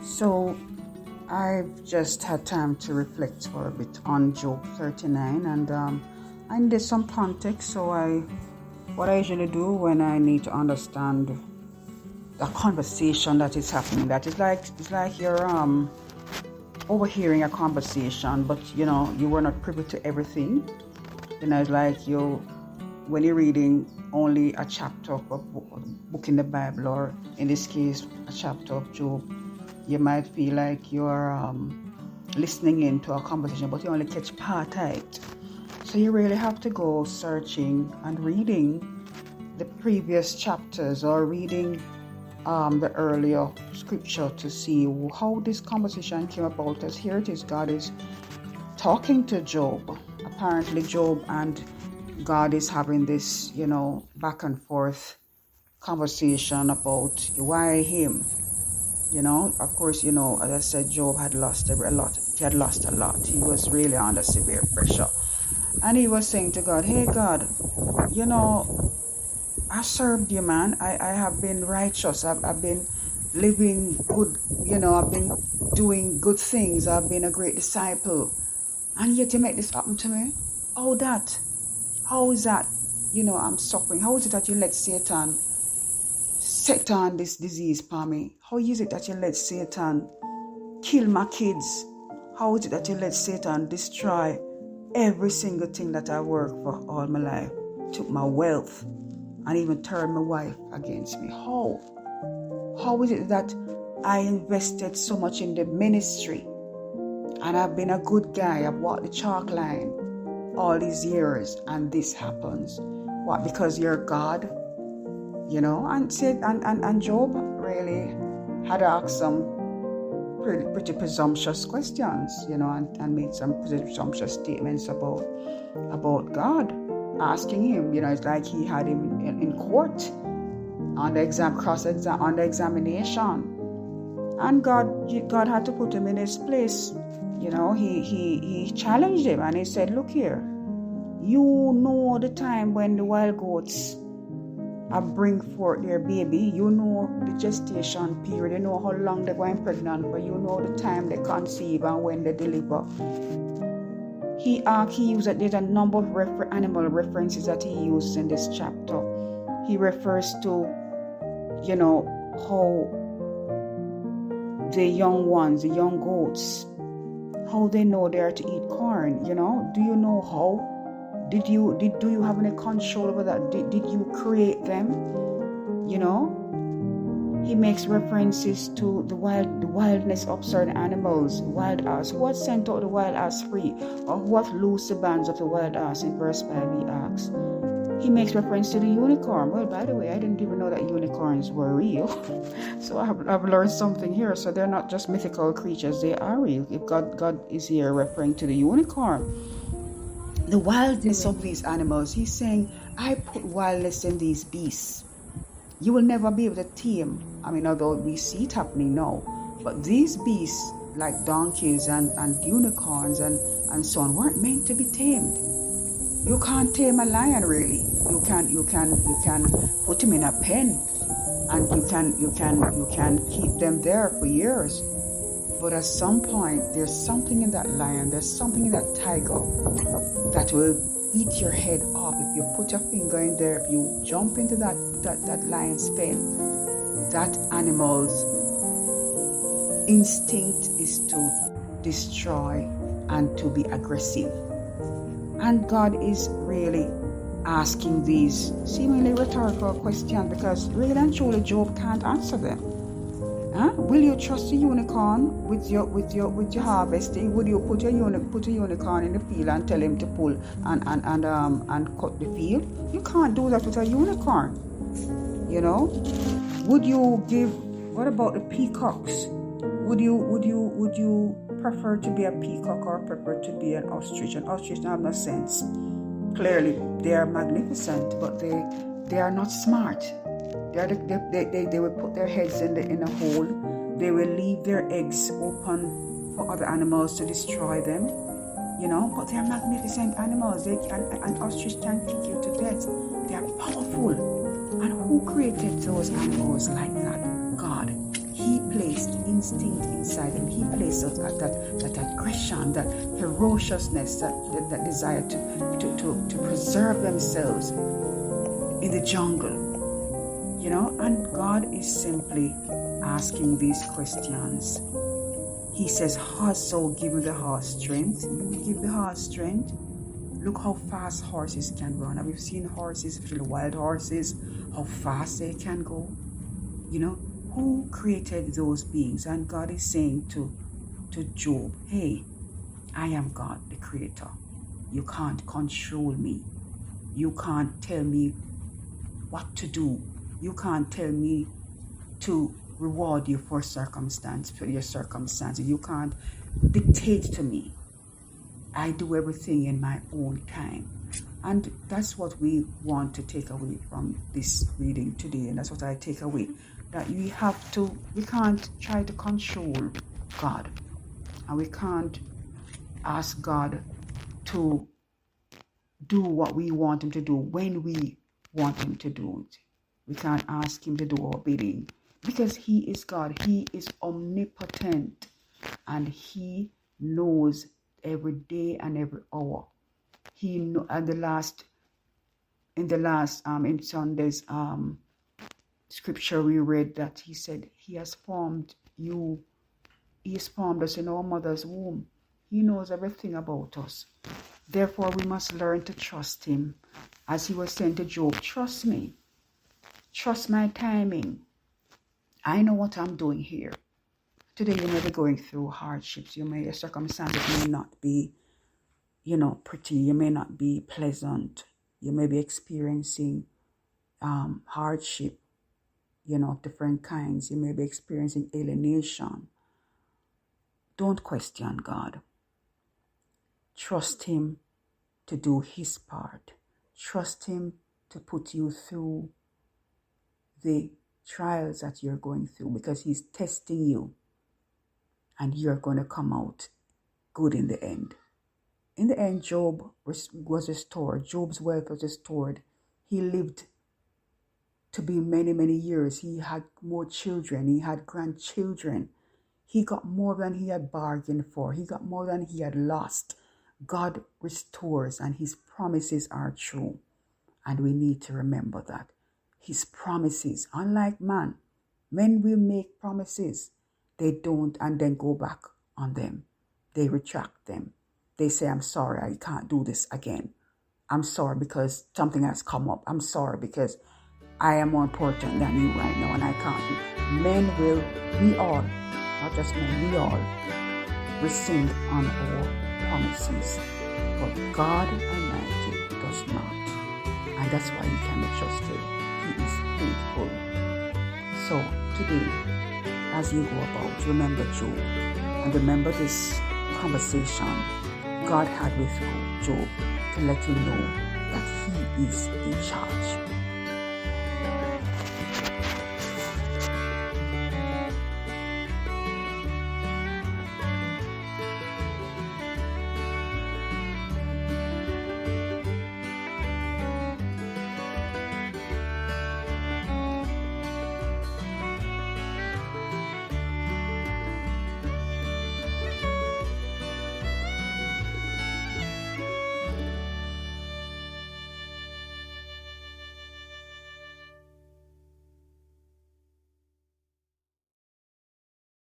So I've just had time to reflect for a bit on Job 39, and I needed some context. So what I usually do when I need to understand a conversation that is happening, that is like, it's like you're overhearing a conversation, but you were not privy to everything. It's like when you're reading only a chapter of a book in the Bible, or in this case a chapter of Job, you might feel like you're listening into a conversation, but you only catch part of it. So you really have to go searching and reading the previous chapters, or reading the earlier scripture to see how this conversation came about. As here it is, God is talking to Job. Apparently Job and God is having this, back and forth conversation about why him. Of course, as I said, Job had lost a lot. He had lost a lot. He was really under severe pressure. And he was saying to God, hey God, I served you, man. I have been righteous. I've been living good, I've been doing good things. I've been a great disciple. And yet you make this happen to me? How is that? I'm suffering. How is it that you let Satan set on this disease for me? How is it that you let Satan kill my kids? How is it that you let Satan destroy every single thing that I worked for all my life? Took my wealth and even turned my wife against me. How is it that I invested so much in the ministry and I've been a good guy? I've walked the chalk line all these years, and this happens? What? Because you're God? And Job really had asked some pretty presumptuous questions, and made some presumptuous statements about God, asking him, it's like he had him in court on the examination, and God had to put him in his place. He challenged him, and he said, look here, you know the time when the wild goats bring forth their baby. You know the gestation period. You know how long they're going pregnant for. You know the time they conceive and when they deliver. He used that. There's a number of animal references that he uses in this chapter. He refers to, how the young ones, the young goats, how they know they are to eat corn. Do you know how? Do you have any control over that? Did you create them? He makes references to the wildness of certain animals, wild ass. Who had sent out the wild ass free? Or who had loosed the bands of the wild ass? In verse 5 he asks. He makes reference to the unicorn. Well, by the way, I didn't even know that unicorns were real. So I've learned something here. So they're not just mythical creatures, they are real. If God is here referring to the unicorn. The wildness of these animals. He's saying, I put wildness in these beasts. You will never be able to tame. Although we see it happening now. But these beasts, like donkeys and unicorns and so on, weren't meant to be tamed. You can't tame a lion, really. You can put him in a pen, and you can keep them there for years. But at some point, there's something in that lion, there's something in that tiger that will eat your head off if you put your finger in there. If you jump into that lion's pen, that animal's instinct is to destroy and to be aggressive. And God is really asking these seemingly rhetorical questions, because really and truly Job can't answer them. Will you trust the unicorn with your harvesting? Would you put a unicorn in the field and tell him to pull and cut the field? You can't do that with a unicorn. Would you give? What about the peacocks? Would you prefer to be a peacock or prefer to be an ostrich? An ostrich have no sense. Clearly, they are magnificent, but they are not smart. They will put their heads in a hole. They will leave their eggs open for other animals to destroy them. But they are magnificent animals. An ostrich can kick you to death. They are powerful. And who created those animals like that? God. He placed instinct inside them. He placed that aggression, that ferociousness, that desire to preserve themselves in the jungle. And God is simply asking these questions. He says, "Horse, so give me the horse strength." You give the horse strength. Look how fast horses can run. Have you seen horses, especially wild horses, how fast they can go? Who created those beings? And God is saying to Job, "Hey, I am God, the creator. You can't control me. You can't tell me what to do. You can't tell me to reward you for your circumstances. You can't dictate to me. I do everything in my own time." And that's what we want to take away from this reading today. And that's what I take away. That we can't try to control God. And we can't ask God to do what we want him to do when we want him to do it. We can't ask him to do our bidding. Because he is God. He is omnipotent. And he knows every day and every hour. In Sunday's scripture we read that he said he has formed you. He has formed us in our mother's womb. He knows everything about us. Therefore, we must learn to trust him. As he was saying to Job, "Trust me. Trust my timing. I know what I'm doing here." Today you may be going through hardships. Your circumstances may not be, pretty. You may not be pleasant. You may be experiencing hardship, different kinds. You may be experiencing alienation. Don't question God. Trust him to do his part. Trust him to put you through the trials that you're going through, because he's testing you, and you're going to come out good in the end. In the end, Job was restored. Job's wealth was restored. He lived to be many, many years. He had more children. He had grandchildren. He got more than he had bargained for. He got more than he had lost. God restores, and his promises are true. And we need to remember that. His promises, unlike men will make promises. They don't and then go back on them. They retract them. They say, "I'm sorry, I can't do this again. I'm sorry because something has come up. I'm sorry because I am more important than you right now and I can't do." We all, not just men, we all rescind on our promises. But God Almighty does not. And that's why he can be trusted. He is faithful. So today, as you go about, remember Job, and remember this conversation God had with Job to let him know that he is in charge.